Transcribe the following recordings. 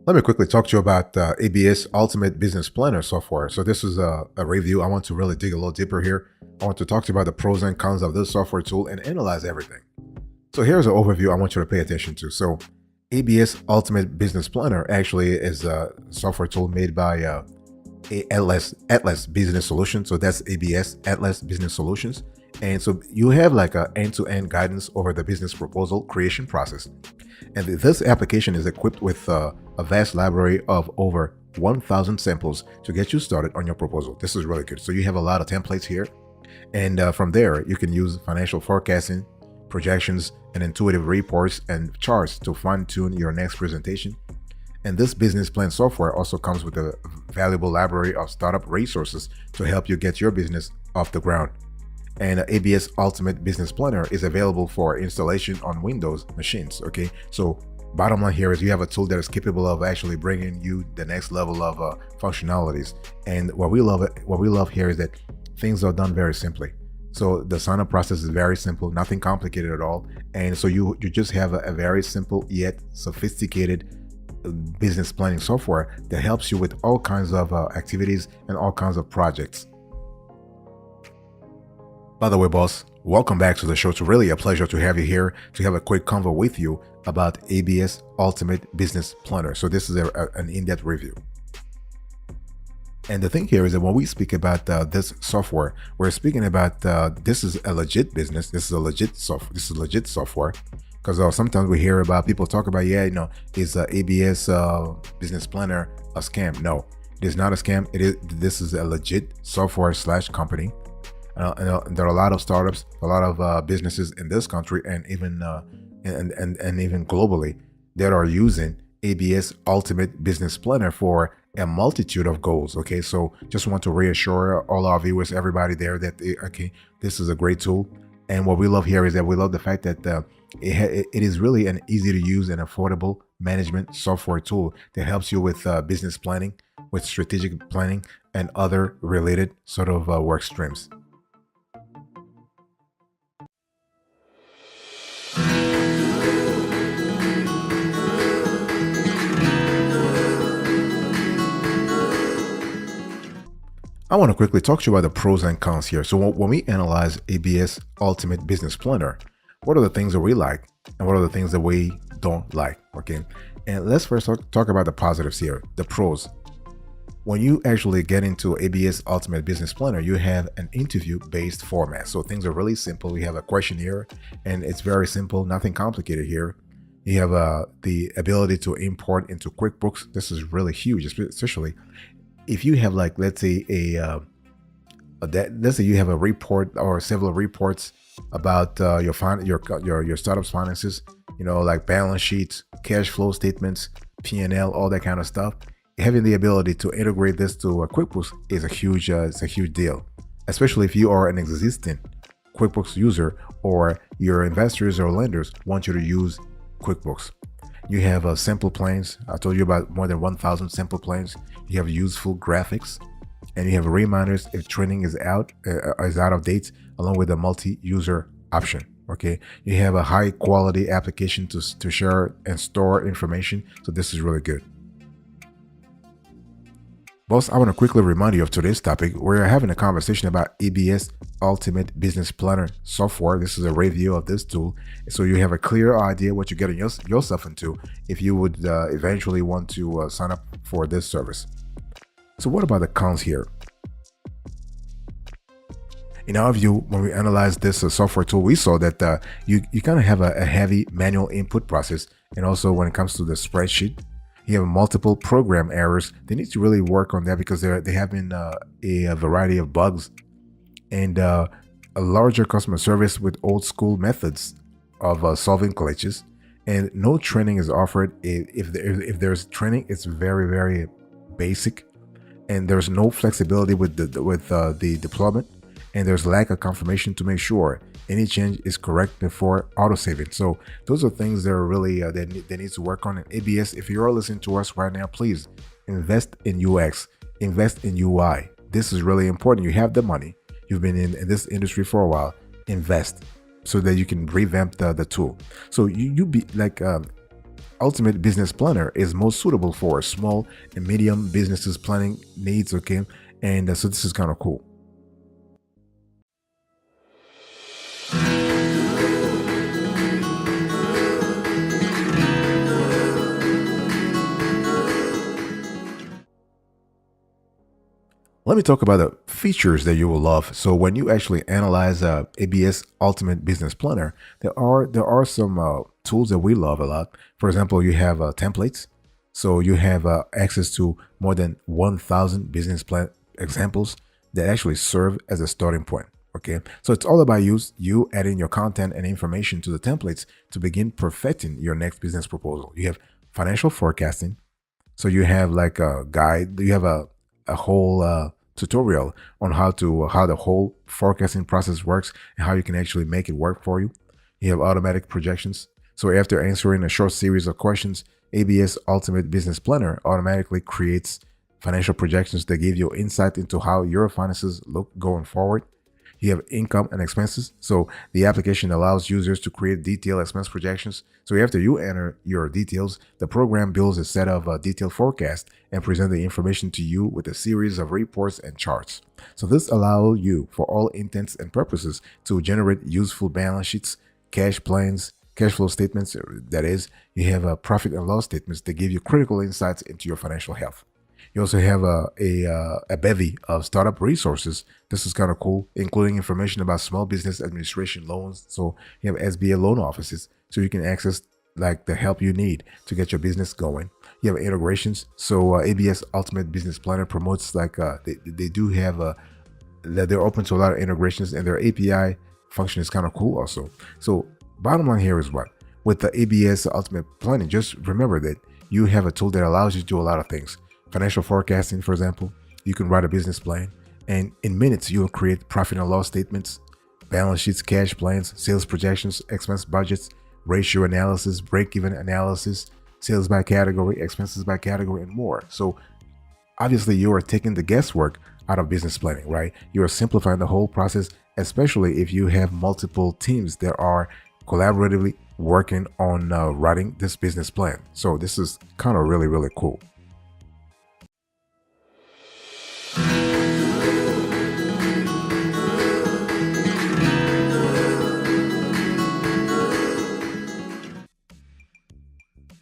Let me quickly talk to you about ABS Ultimate Business Planner software. So this is a review. I want to really dig a little deeper here. I want to talk to you about the pros and cons of this software tool and analyze everything. So here's an overview I want you to pay attention to. So ABS Ultimate Business Planner actually is a software tool made by Atlas Business Solutions. So that's ABS, Atlas Business Solutions. And so you have like a end-to-end guidance over the business proposal creation process. And this application is equipped with a vast library of over 1,000 samples to get you started on your proposal. This is really good. So you have a lot of templates here. And from there, you can use financial forecasting, projections, and intuitive reports and charts to fine-tune your next presentation. And this business plan software also comes with a valuable library of startup resources to help you get your business off the ground. And ABS Ultimate Business Planner is available for installation on Windows machines. Okay, so bottom line here is you have a tool that is capable of actually bringing you the next level of functionalities. And what we love here is that things are done very simply. So the sign up process is very simple, nothing complicated at all. And so you just have a very simple yet sophisticated business planning software that helps you with all kinds of activities and all kinds of projects. By the way, boss, welcome back to the show. It's really a pleasure to have you here to have a quick convo with you about ABS Ultimate Business Planner. So this is an in-depth review. And the thing here is that when we speak about this software, we're speaking about this is a legit business. This is a legit software. This is legit software. Because sometimes we hear about people talk about, is ABS Business Planner a scam? No, it is not a scam. This is a legit software / company. And there are a lot of startups, a lot of businesses in this country, and even even globally that are using ABS Ultimate Business Planner for a multitude of goals. Okay, so just want to reassure all our viewers, everybody there, that this is a great tool. And what we love here is that we love the fact that it is really an easy to use and affordable management software tool that helps you with business planning, with strategic planning, and other related sort of work streams. I want to quickly talk to you about the pros and cons here. So when we analyze ABS Ultimate Business Planner, what are the things that we like and what are the things that we don't like? Okay, and let's first talk about the positives here, the pros. When you actually get into ABS Ultimate Business Planner, you have an interview-based format. So things are really simple. We have a questionnaire, and it's very simple, nothing complicated here. You have the ability to import into QuickBooks. This is really huge, especially if you have, like, let's say let's say you have a report or several reports about your startup's finances, like balance sheets, cash flow statements, P&L, all that kind of stuff. Having the ability to integrate this to QuickBooks is it's a huge deal, especially if you are an existing QuickBooks user or your investors or lenders want you to use QuickBooks. You have simple plans. I told you about more than 1,000 simple plans. You have useful graphics, and you have reminders if training is out of date, along with a multi-user option. Okay, you have a high quality application to share and store information. So this is really good. Boss, I want to quickly remind you of today's topic. We're having a conversation about ABS Ultimate Business Planner software. This is a review of this tool, so you have a clear idea what you're getting yourself into if you would eventually want to sign up for this service. So what about the cons here? In our view, when we analyzed this software tool, we saw that you kind of have a heavy manual input process, and also when it comes to the spreadsheet, you have multiple program errors. They need to really work on that because they have been a variety of bugs, and a larger customer service with old school methods of solving glitches, and no training is offered. If there's training, it's very, very basic, and there's no flexibility with the deployment, and there's lack of confirmation to make sure any change is correct before autosaving. So those are things that are really that needs to work on. In ABS, if you are listening to us right now, please invest in UX, invest in UI. This is really important. You have the money. You've been in this industry for a while. Invest so that you can revamp the tool. So you be like Ultimate Business Planner is most suitable for small and medium businesses planning needs. Okay, and so this is kind of cool. Let me talk about the features that you will love. So when you actually analyze ABS Ultimate Business Planner, there are some tools that we love a lot. For example, you have templates. So you have access to more than 1,000 business plan examples that actually serve as a starting point. Okay, so it's all about you adding your content and information to the templates to begin perfecting your next business proposal. You have financial forecasting, so you have like a guide, you have a whole tutorial on how the whole forecasting process works and how you can actually make it work for you. You have automatic projections. So after answering a short series of questions, ABS Ultimate Business Planner automatically creates financial projections that give you insight into how your finances look going forward. You have income and expenses. So the application allows users to create detailed expense projections. So after you enter your details, the program builds a set of detailed forecasts and present the information to you with a series of reports and charts. So this allows you, for all intents and purposes, to generate useful balance sheets, cash plans, cash flow statements. That is, you have profit and loss statements that give you critical insights into your financial health. You also have a bevy of startup resources. This is kind of cool, including information about small business administration loans. So you have SBA loan offices, so you can access like the help you need to get your business going. You have integrations. So ABS Ultimate Business Planner promotes like they do have that they're open to a lot of integrations, and their API function is kind of cool also. So bottom line here is what? With the ABS Ultimate Planning, just remember that you have a tool that allows you to do a lot of things. Financial forecasting, for example, you can write a business plan, and in minutes, you'll create profit and loss statements, balance sheets, cash plans, sales projections, expense budgets, ratio analysis, break-even analysis, sales by category, expenses by category, and more. So obviously, you are taking the guesswork out of business planning, right? You are simplifying the whole process, especially if you have multiple teams that are collaboratively working on writing this business plan. So this is kind of really, really cool.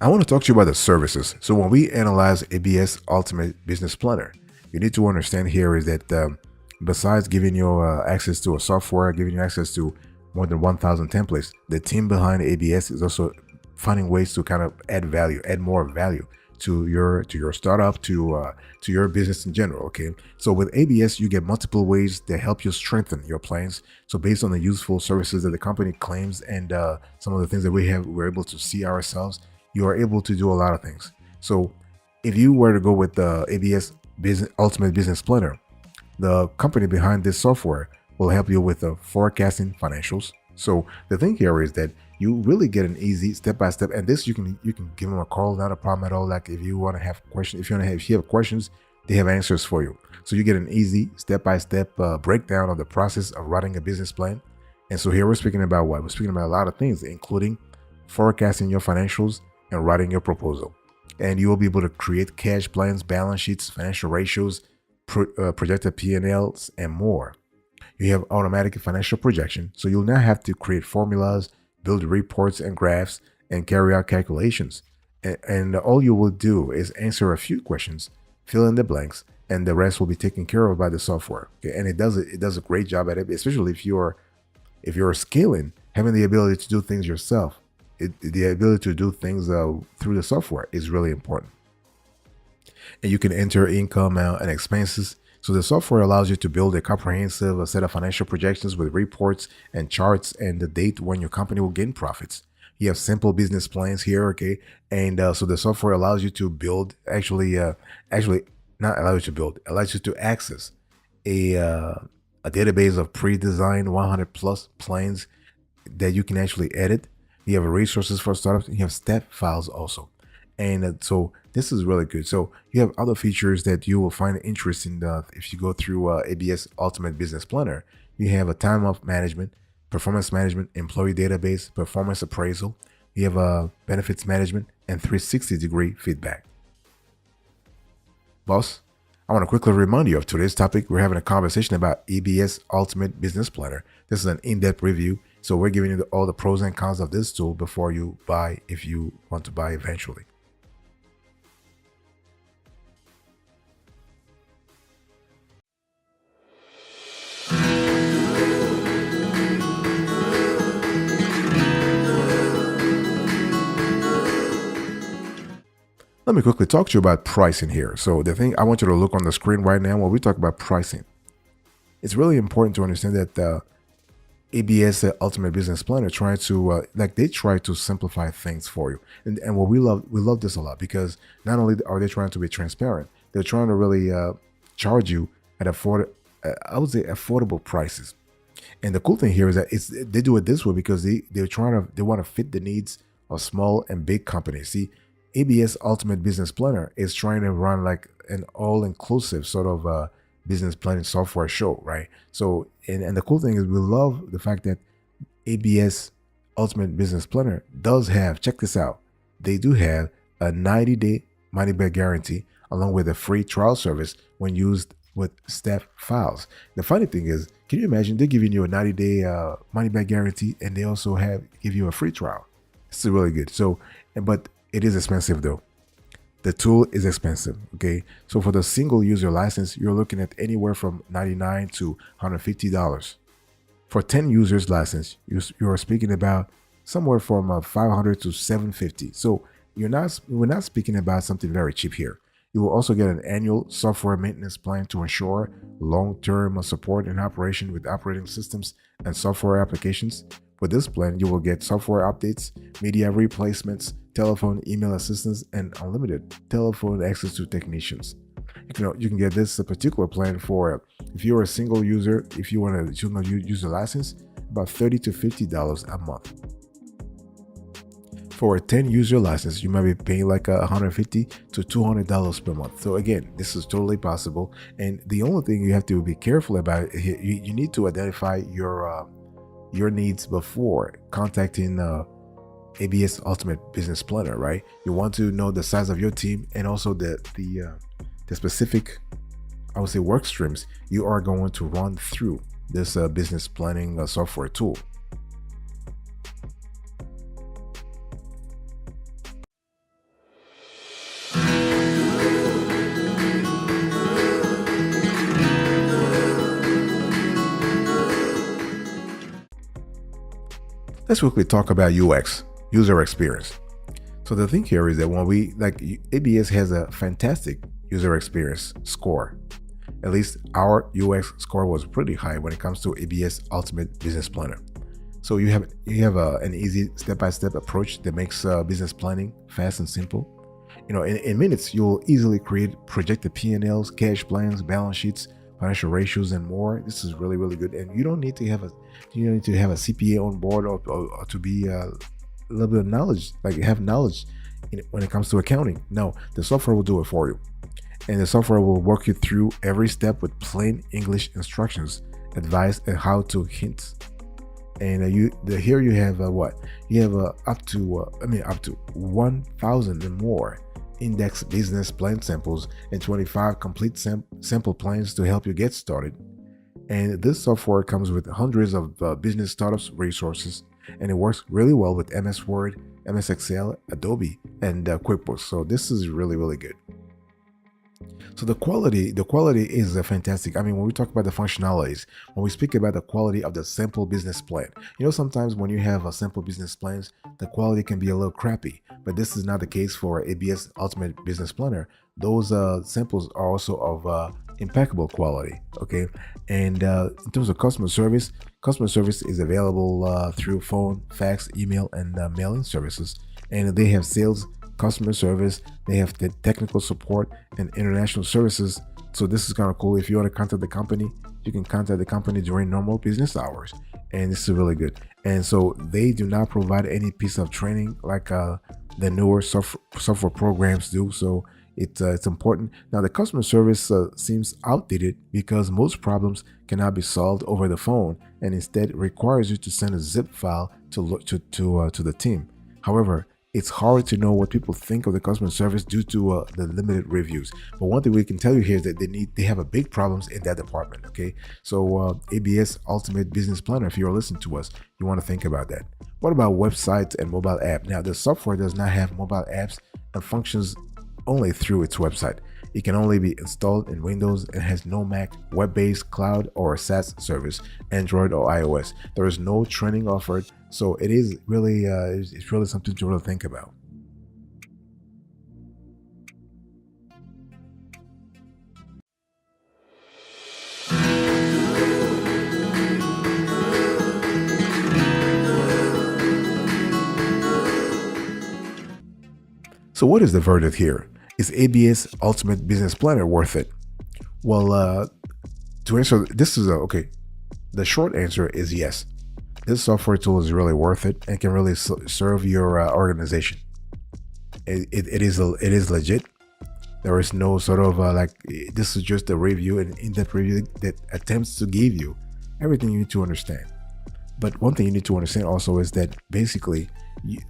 I want to talk to you about the services. So when we analyze ABS Ultimate Business Planner, you need to understand here is that besides giving you access to a software, giving you access to more than 1,000 templates, the team behind ABS is also finding ways to kind of add value, add more value to your startup, to your business in general. Okay, so with ABS, you get multiple ways that help you strengthen your plans. So based on the useful services that the company claims and some of the things that we're able to see ourselves, you are able to do a lot of things. So if you were to go with the ABS Ultimate Business Planner, the company behind this software will help you with the forecasting financials. So the thing here is that you really get an easy step-by-step, and this you can give them a call, not a problem at all. Like if you want to have questions, if you have questions, they have answers for you. So you get an easy step-by-step breakdown of the process of writing a business plan. And so here we're speaking about what? We're speaking about a lot of things, including forecasting your financials and writing your proposal. And you will be able to create cash plans, balance sheets, financial ratios, projected P&Ls, and more. You have automatic financial projection, so you'll now have to create formulas, build reports and graphs, and carry out calculations. And all you will do is answer a few questions, fill in the blanks, and the rest will be taken care of by the software. Okay? And it does a great job at it, especially if you're scaling, having the ability to do things yourself. The ability to do things through the software is really important. And you can enter income and expenses. So the software allows you to build a comprehensive set of financial projections with reports and charts and the date when your company will gain profits. You have simple business plans here, okay? And so the software allows you to build, actually not allow you to build, allows you to access a database of pre-designed 100 plus plans that you can actually edit. You have resources for startups. You have step files also. And so this is really good. So you have other features that you will find interesting if you go through ABS Ultimate Business Planner. You have a time off management, performance management, employee database, performance appraisal, You have benefits management and 360-degree feedback. Boss, I want to quickly remind you of today's topic. We're having a conversation about EBS Ultimate Business Planner. This is an in-depth review, so we're giving you all the pros and cons of this tool before you buy, if you want to buy eventually. Let me quickly talk to you about pricing here. So the thing I want you to look on the screen right now when we talk about pricing, it's really important to understand that ABS Ultimate Business Planner try to they try to simplify things for you, and what we love this a lot because not only are they trying to be transparent, they're trying to really charge you at I would say affordable prices. And the cool thing here is that they do it this way because they want to fit the needs of small and big companies. See, ABS Ultimate Business Planner is trying to run like an all-inclusive sort of business planning software show, right? So, and the cool thing is we love the fact that ABS Ultimate Business Planner does have, check this out, they do have a 90-day money-back guarantee along with a free trial service when used with staff files. The funny thing is, can you imagine they're giving you a 90-day money-back guarantee and they also give you a free trial? This is really good. So, but it is expensive though. The tool is expensive, okay? So for the single user license, you're looking at anywhere from $99 to $150. For 10 users license, you're speaking about somewhere from $500 to $750. So we're not speaking about something very cheap here. You will also get an annual software maintenance plan to ensure long-term support and operation with operating systems and software applications. With this plan, you will get software updates, media replacements, telephone, email assistance, and unlimited telephone access to technicians. You can get this particular plan for if you're a single user, if you want to use the license, about $30 to $50 a month. For a 10 user license, you might be paying like $150 to $200 per month. So again, this is totally possible. And the only thing you have to be careful about, you need to identify your needs before contacting ABS Ultimate Business Planner, right? You want to know the size of your team and also the specific, I would say, work streams you are going to run through this business planning software tool. Let's quickly talk about UX, user experience. So the thing here is that when ABS has a fantastic user experience score. At least our UX score was pretty high when it comes to ABS Ultimate Business Planner. So you have an easy step-by-step approach that makes business planning fast and simple. In minutes, you'll easily create projected P&Ls, cash plans, balance sheets, financial ratios, and more. This is really, really good. And you don't need to have a CPA on board or to be a little bit of knowledge, have knowledge when it comes to accounting. No, the software will do it for you. And the software will walk you through every step with plain English instructions, advice, and how to hints. And here you have up to 1,000 and more index business plan samples and 25 complete sample plans to help you get started. And this software comes with hundreds of business startups resources, and it works really well with MS Word, MS Excel, Adobe, and QuickBooks. So this is really, really good. So the quality is fantastic. I mean, when we talk about the functionalities, when we speak about the quality of the simple business plan, sometimes when you have a simple business plans, the quality can be a little crappy, but this is not the case for ABS Ultimate Business Planner. Those samples are also of impeccable quality. Okay. And in terms of customer service is available through phone, fax, email, and mailing services. And they have sales, customer service, they have the technical support and international services. So this is kind of cool. If you want to contact the company, you can contact the company during normal business hours, and this is really good. And so they do not provide any piece of training like the newer software programs do. So it's important. Now the customer service seems outdated because most problems cannot be solved over the phone, and instead requires you to send a zip file to the team. However, it's hard to know what people think of the customer service due to the limited reviews. But one thing we can tell you here is that they have a big problems in that department. Okay, so ABS Ultimate Business Planner, if you're listening to us, you want to think about that. What about websites and mobile app? Now, the software does not have mobile apps and functions only through its website. It can only be installed in Windows and has no Mac, web-based, cloud, or SaaS service, Android or iOS. There is no training offered, so it is really it's really something to really think about. So, what is the verdict here? Is ABS Ultimate Business Planner worth it? Well, to answer this is okay. The short answer is yes. This software tool is really worth it and can really serve your organization. It is legit. There is no sort of this is just a review, an in-depth review that attempts to give you everything you need to understand. But one thing you need to understand also is that basically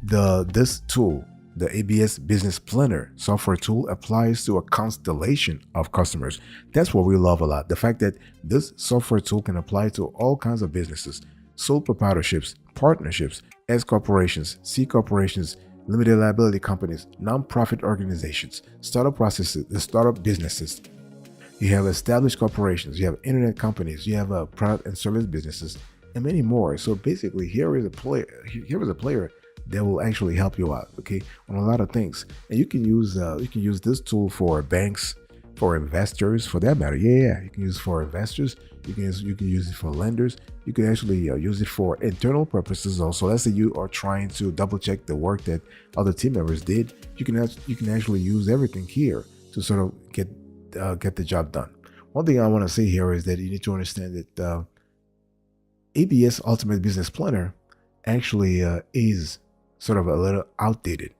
this tool, the ABS Business Planner software tool, applies to a constellation of customers. That's what we love a lot. The fact that this software tool can apply to all kinds of businesses, sole proprietorships, partnerships, S corporations, C corporations, limited liability companies, nonprofit organizations, startup processes, the startup businesses. You have established corporations, you have internet companies, you have product and service businesses, and many more. So basically, here is a player that will actually help you out, okay, on a lot of things. And you can use this tool for banks, for investors, for that matter. Yeah, you can use it for investors. You can use it for lenders. You can actually use it for internal purposes also. Let's say you are trying to double check the work that other team members did. You can actually use everything here to sort of get the job done. One thing I want to say here is that you need to understand that ABS Ultimate Business Planner actually is sort of a little outdated,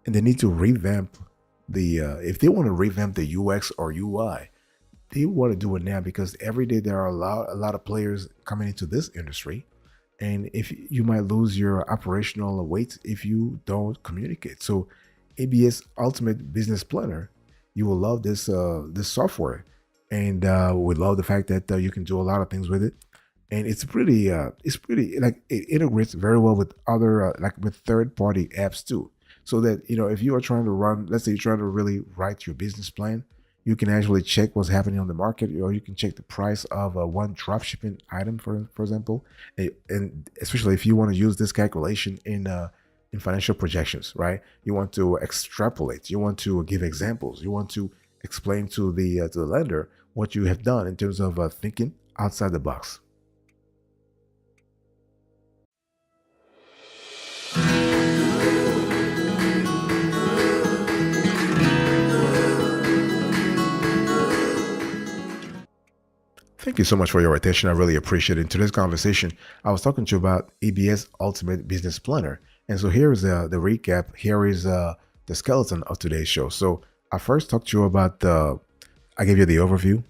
and they need to revamp the if they want to revamp the UX or UI, they want to do it now, because every day there are a lot of players coming into this industry, and if you might lose your operational weight if you don't communicate. So ABS Ultimate Business Planner, you will love this software, and we love the fact that you can do a lot of things with it. And it's pretty like it integrates very well with other like with third-party apps too, so that if you are trying to run, let's say you're trying to really write your business plan, you can actually check what's happening on the market, or you can check the price of one drop shipping item, for example. And especially if you want to use this calculation in financial projections, right? You want to extrapolate, you want to give examples, you want to explain to the lender what you have done in terms of thinking outside the box. Thank you so much for your attention. I really appreciate it. In today's conversation, I was talking to you about ABS Ultimate Business Planner. And so here is the recap. Here is the skeleton of today's show. So I first talked to you about I gave you the overview,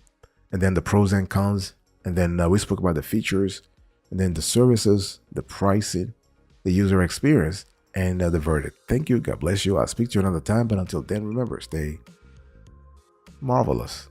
and then the pros and cons, and then we spoke about the features, and then the services, the pricing, the user experience, and the verdict. Thank you. God bless you. I'll speak to you another time. But until then, remember, stay marvelous.